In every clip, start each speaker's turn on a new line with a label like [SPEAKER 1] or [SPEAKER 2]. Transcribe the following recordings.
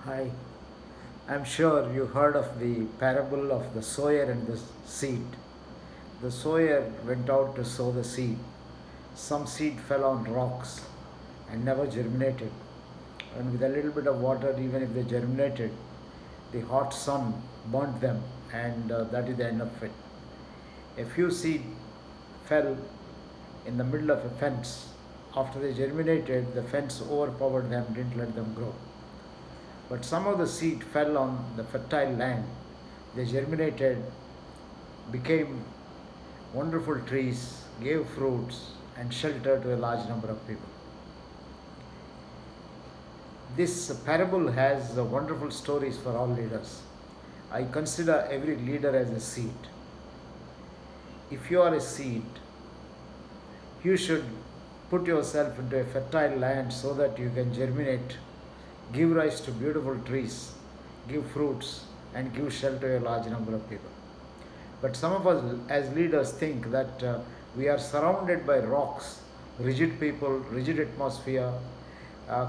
[SPEAKER 1] Hi, I'm sure you heard of the parable of the sower and the seed. The sower went out to sow the seed. Some seed fell on rocks and never germinated. And with a little bit of water, even if they germinated, the hot sun burnt them, and that is the end of it. A few seed fell in the middle of a fence. After they germinated, the fence overpowered them, didn't let them grow. But some of the seed fell on the fertile land. They germinated, became wonderful trees, gave fruits, and shelter to a large number of people. This parable has wonderful stories for all leaders. I consider every leader as a seed. If you are a seed, you should put yourself into a fertile land so that you can germinate, give rise to beautiful trees, give fruits, and give shelter to a large number of people. But some of us as leaders think that we are surrounded by rocks, rigid people, rigid atmosphere,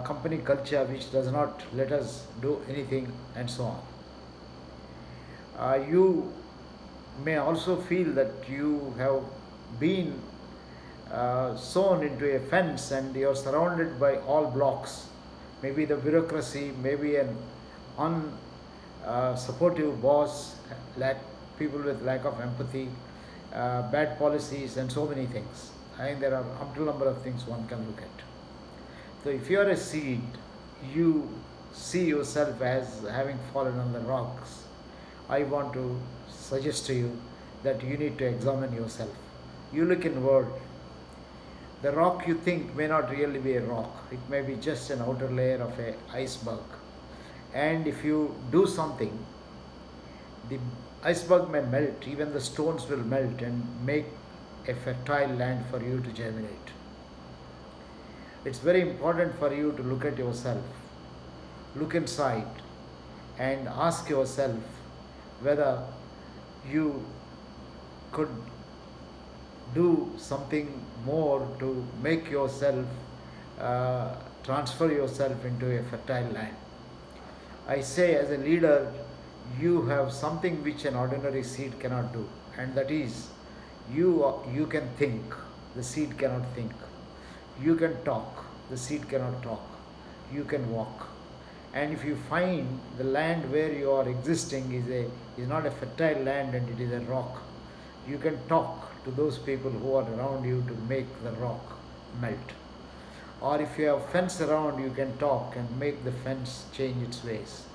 [SPEAKER 1] company culture which does not let us do anything, and so on. You may also feel that you have been sewn into a fence and you are surrounded by all blocks. Maybe the bureaucracy, maybe an unsupportive boss, people with lack of empathy, bad policies, and so many things. I think there are ample number of things one can look at. So if you are a seed, you see yourself as having fallen on the rocks. I want to suggest to you that you need to examine yourself. You look inward. The rock you think may not really be a rock. It may be just an outer layer of an iceberg. And if you do something, the iceberg may melt, even the stones will melt and make a fertile land for you to germinate. It's very important for you to look at yourself, look inside, and ask yourself whether you could do something more to make yourself transfer yourself into a fertile land. I say, as a leader, you have something which an ordinary seed cannot do, and that is you can think, the seed cannot think. You can talk, the seed cannot talk. You can walk. And if you find the land where you are existing is not a fertile land and it is a rock, you can talk to those people who are around you to make the rock melt. Or if you have fence around, you can talk and make the fence change its ways.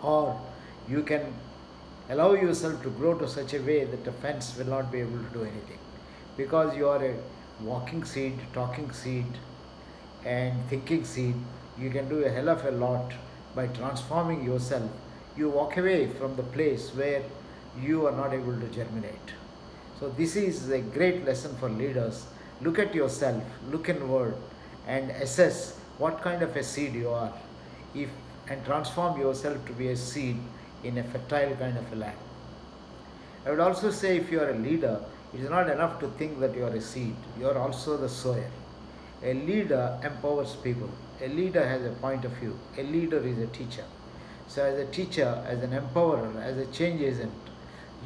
[SPEAKER 1] Or you can allow yourself to grow to such a way that the fence will not be able to do anything. Because you are a walking seed, talking seed, and thinking seed, you can do a hell of a lot by transforming yourself. You walk away from the place where you are not able to germinate. So, this is a great lesson for leaders. Look at yourself, look inward, and assess what kind of a seed you are, if and transform yourself to be a seed in a fertile kind of a land. I would also say, if you are a leader, it is not enough to think that you are a seed, you are also the sower. A leader empowers people. A leader has a point of view. A leader is a teacher. So, as a teacher, as an empowerer, as a change agent,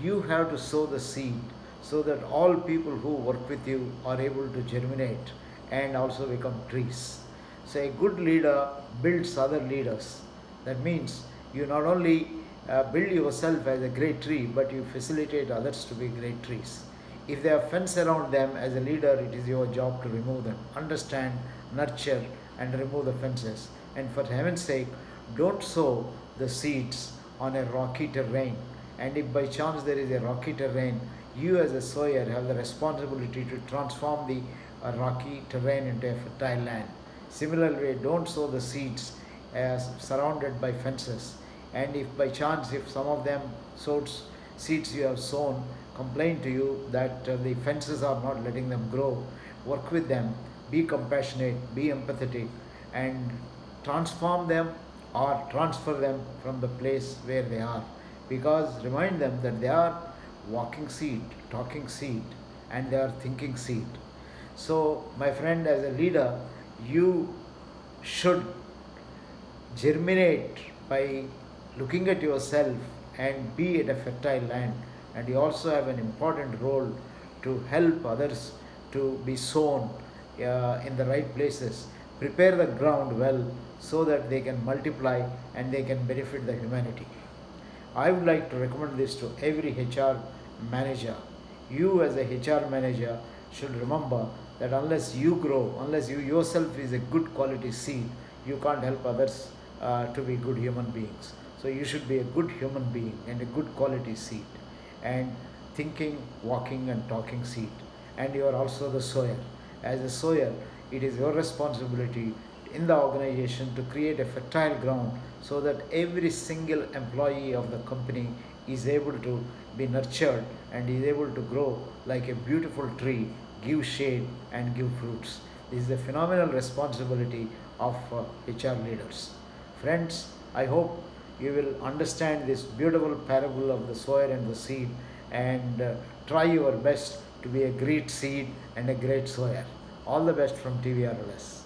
[SPEAKER 1] you have to sow the seed so that all people who work with you are able to germinate and also become trees. So, a good leader builds other leaders. That means you not only build yourself as a great tree, but you facilitate others to be great trees. If they have fence around them, as a leader, it is your job to remove them. Understand, nurture, and remove the fences. And for heaven's sake, don't sow the seeds on a rocky terrain. And if by chance there is a rocky terrain, you as a sower have the responsibility to transform the rocky terrain into a fertile land. Similarly, don't sow the seeds as surrounded by fences. And if by chance, if some of them seeds you have sown complain to you that the fences are not letting them grow, work with them, be compassionate, be empathetic, and transform them or transfer them from the place where they are. Because remind them that they are walking seed, talking seed, and they are thinking seed. So, my friend, as a leader, you should germinate by looking at yourself and be at a fertile land. And you also have an important role to help others to be sown in the right places. Prepare the ground well so that they can multiply and they can benefit the humanity. I would like to recommend this to every HR manager. You, as a HR manager, should remember that unless you grow, unless you yourself is a good quality seed, you can't help others to be good human beings. So you should be a good human being and a good quality seed, and thinking, walking, and talking seed. And you are also the sower. As a sower, it is your responsibility in the organization to create a fertile ground so that every single employee of the company is able to be nurtured and is able to grow like a beautiful tree, give shade and give fruits. This is a phenomenal responsibility of HR leaders. Friends, I hope you will understand this beautiful parable of the sower and the seed, and try your best to be a great seed and a great sower. All the best from TVRLS.